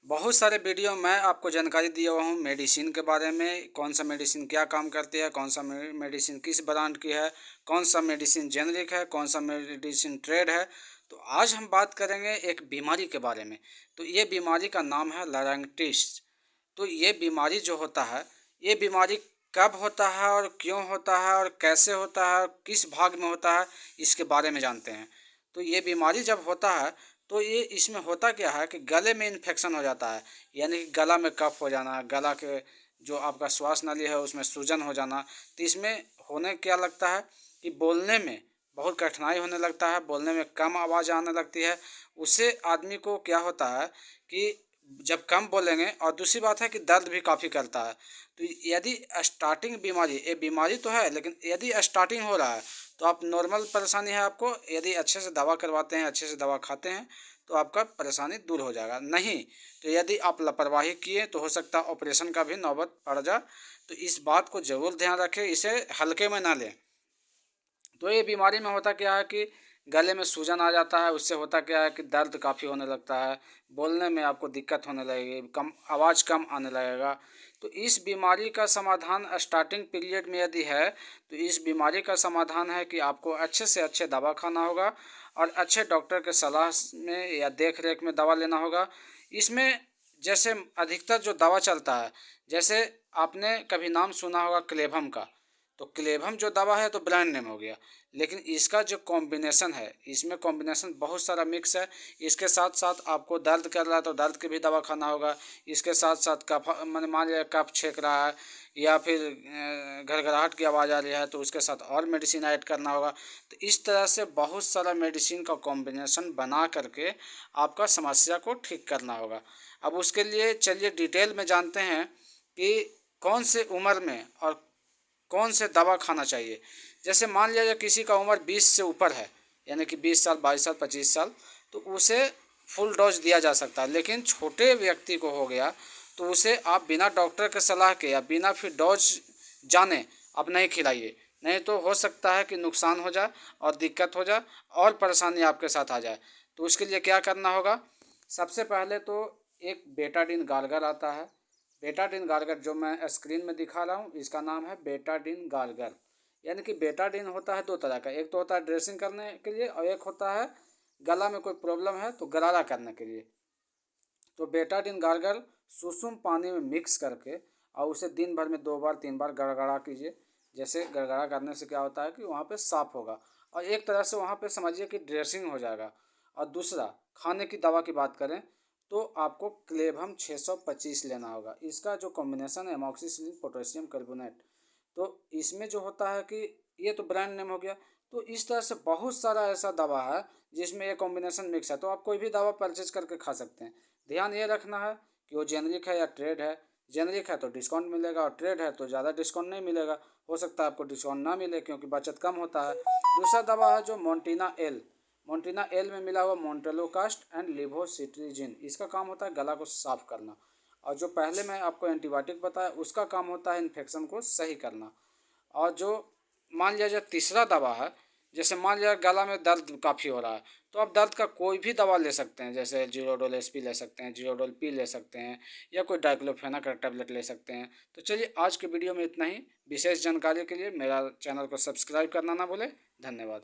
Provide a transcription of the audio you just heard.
बहुत सारे वीडियो में आपको जानकारी दिया हुआ हूँ मेडिसिन के बारे में। कौन सा मेडिसिन क्या काम करती है, कौन सा मेडिसिन किस ब्रांड की है, कौन सा मेडिसिन जेनरिक है, कौन सा मेडिसिन ट्रेड है। तो आज हम बात करेंगे एक बीमारी के बारे में। तो ये बीमारी का नाम है लारंगिटिस। तो ये बीमारी जो होता है, ये बीमारी कब होता है और क्यों होता है और कैसे होता है, किस भाग में होता है, इसके बारे में जानते हैं। तो ये बीमारी जब होता है तो ये इसमें होता क्या है कि गले में इन्फेक्शन हो जाता है, यानी कि गला में कफ हो जाना, गला के जो आपका श्वास नली है उसमें सूजन हो जाना। तो इसमें होने क्या लगता है कि बोलने में बहुत कठिनाई होने लगता है, बोलने में कम आवाज़ आने लगती है। उससे आदमी को क्या होता है कि जब कम बोलेंगे, और दूसरी बात है कि दर्द भी काफ़ी करता है। तो यदि स्टार्टिंग बीमारी, ये बीमारी तो है लेकिन यदि स्टार्टिंग हो रहा है तो आप नॉर्मल परेशानी है आपको, यदि अच्छे से दवा करवाते हैं, अच्छे से दवा खाते हैं तो आपका परेशानी दूर हो जाएगा। नहीं तो यदि आप लापरवाही किए तो हो सकता है ऑपरेशन का भी नौबत पड़ जाए। तो इस बात को ज़रूर ध्यान रखें, इसे हल्के में ना लें। तो ये बीमारी में होता क्या है कि गले में सूजन आ जाता है। उससे होता क्या है कि दर्द काफ़ी होने लगता है, बोलने में आपको दिक्कत होने लगेगी, कम आवाज़ कम आने लगेगा। तो इस बीमारी का समाधान स्टार्टिंग पीरियड में यदि है तो इस बीमारी का समाधान है कि आपको अच्छे से अच्छे दवा खाना होगा और अच्छे डॉक्टर के सलाह में या देख रेख में दवा लेना होगा। इसमें जैसे अधिकतर जो दवा चलता है, जैसे आपने कभी नाम सुना होगा क्लेवम का। तो क्लेवम जो दवा है तो ब्रांड नेम हो गया, लेकिन इसका जो कॉम्बिनेशन है, इसमें कॉम्बिनेशन बहुत सारा मिक्स है। इसके साथ साथ आपको दर्द कर रहा है तो दर्द की भी दवा खाना होगा। इसके साथ साथ कफ, मैंने मान लिया कफ छेक रहा है या फिर घरघराहट की आवाज़ आ रही है तो उसके साथ और मेडिसिन ऐड करना होगा। तो इस तरह से बहुत सारा मेडिसिन का कॉम्बिनेशन बना करके आपका समस्या को ठीक करना होगा। अब उसके लिए चलिए डिटेल में जानते हैं कि कौन से उम्र में और कौन से दवा खाना चाहिए। जैसे मान लिया जाए किसी का उम्र 20 से ऊपर है, यानी कि 20 साल, 22 साल, 25 साल, तो उसे फुल डोज दिया जा सकता है। लेकिन छोटे व्यक्ति को हो गया तो उसे आप बिना डॉक्टर के सलाह के या बिना फिर डोज जाने आप नहीं खिलाइए। नहीं तो हो सकता है कि नुकसान हो जाए और दिक्कत हो जाए और परेशानी आपके साथ आ जाए। तो उसके लिए क्या करना होगा, सबसे पहले तो एक बेटाडीन गार्गर आता है। बेटाडीन गार्गर जो मैं स्क्रीन में दिखा रहा हूँ, इसका नाम है बेटाडीन गार्गर। यानी कि बेटाडीन होता है दो तरह का, एक तो होता है ड्रेसिंग करने के लिए और एक होता है गला में कोई प्रॉब्लम है तो गरारा करने के लिए। तो बेटाडीन गार्गर सुसुम पानी में मिक्स करके और उसे दिन भर में 2 बार 3 बार गड़गड़ा कीजिए। जैसे गड़गड़ा करने से क्या होता है कि वहाँ पे साफ होगा और एक तरह से वहाँ पे समझिए कि ड्रेसिंग हो जाएगा। और दूसरा, खाने की दवा की बात करें तो आपको क्लेवम 625 लेना होगा। इसका जो कॉम्बिनेशन है एमॉक्सिसिलिन पोटेशियम कार्बोनेट, तो इसमें जो होता है कि ये तो ब्रांड नेम हो गया। तो इस तरह से बहुत सारा ऐसा दवा है जिसमें ये कॉम्बिनेशन मिक्स है। तो आप कोई भी दवा परचेज करके खा सकते हैं। ध्यान ये रखना है कि वो जेनरिक है या ट्रेड है। जेनरिक है तो डिस्काउंट मिलेगा और ट्रेड है तो ज़्यादा डिस्काउंट नहीं मिलेगा। हो सकता है आपको डिस्काउंट ना मिले क्योंकि बचत कम होता है। दूसरा दवा है जो मोन्टीना एल। मोन्टीना एल में मिला हुआ मोन्टेलोकास्ट एंड लिवोसिट्रिजिन। इसका काम होता है गला को साफ करना। और जो पहले मैं आपको एंटीबायोटिक बताया उसका काम होता है इन्फेक्शन को सही करना। और जो मान लिया जाए तीसरा दवा है, जैसे मान लिया गला में दर्द काफ़ी हो रहा है तो आप दर्द का कोई भी दवा ले सकते हैं। जैसे जीरोडोल एसपी ले सकते हैं, जीरोडोल पी ले सकते हैं या कोई डाइक्लोफेनाक का टैबलेट ले सकते हैं। तो चलिए आज के वीडियो में इतना ही। विशेष जानकारी के लिए मेरा चैनल को सब्सक्राइब करना ना भूलें। धन्यवाद।